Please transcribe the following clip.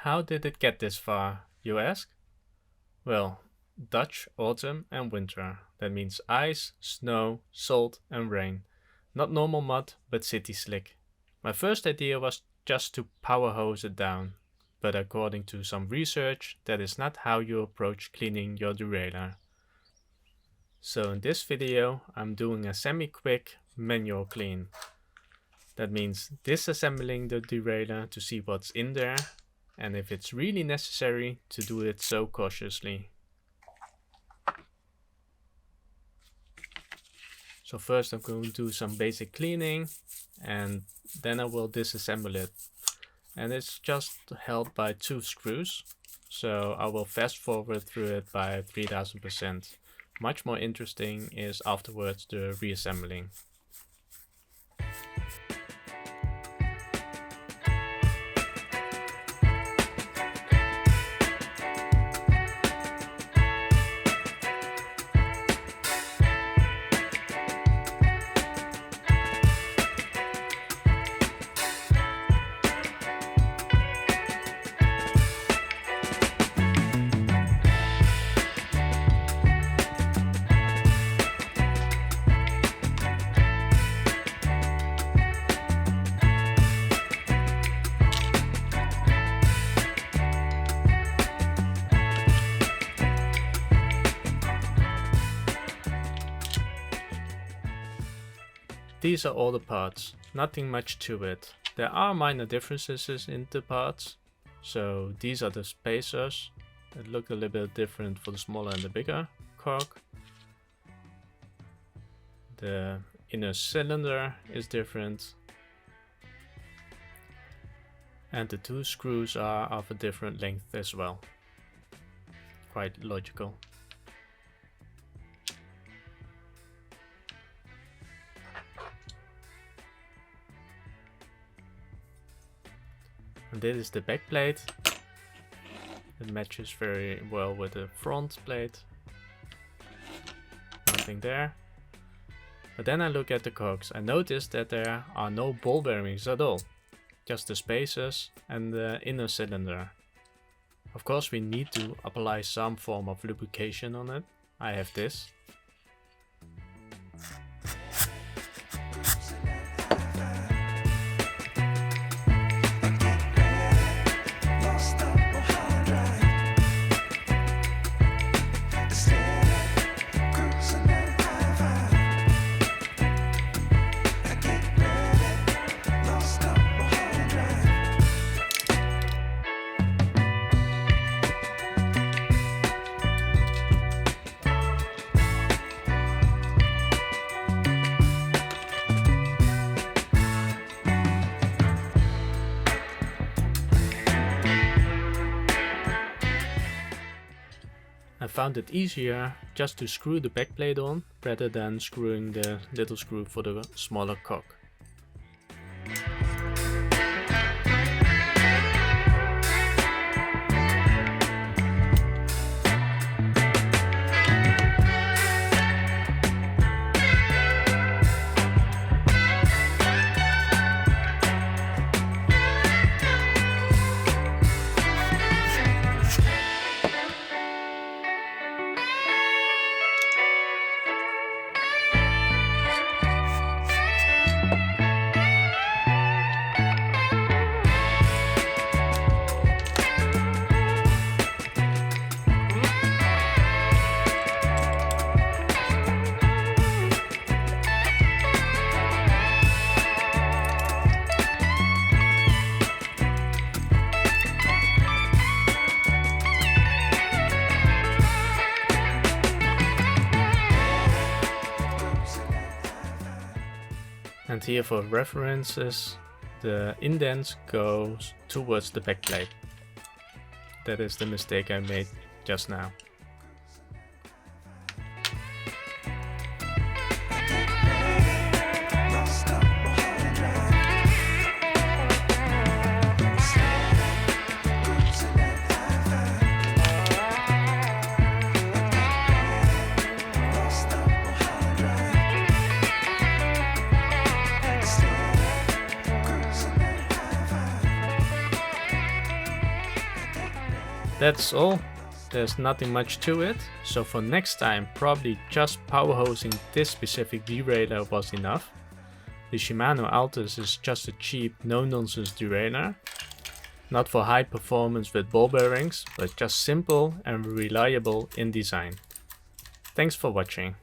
How did it get this far, you ask? Well, Dutch autumn and winter. That means ice, snow, salt and rain. Not normal mud, but city slick. My first idea was just to power hose it down, but according to some research, that is not how you approach cleaning your derailleur. So in this video, I'm doing a semi-quick manual clean. That means disassembling the derailleur to see what's in there, and if it's really necessary to do it so cautiously. So first I'm going to do some basic cleaning, and then I will disassemble it. And it's just held by 2 screws, so I will fast forward through it by 3000%. Much more interesting is afterwards the reassembling. These are all the parts, nothing much to it. There are minor differences in the parts. So these are the spacers. It look a little bit different for the smaller and the bigger cork. The inner cylinder is different. And the 2 screws are of a different length as well. Quite logical. And this is the back plate. It matches very well with the front plate. Nothing there. But then I look at the cogs. I noticed that there are no ball bearings at all. Just the spacers and the inner cylinder. Of course we need to apply some form of lubrication on it. I have this. I found it easier just to screw the back plate on rather than screwing the little screw for the smaller cog. And here for references, the indents go towards the back plate. That is the mistake I made just now. That's all. There's nothing much to it, so for next time probably just power hosing this specific derailleur was enough. The Shimano Altus is just a cheap, no-nonsense derailleur. Not for high performance with ball bearings, but just simple and reliable in design. Thanks for watching.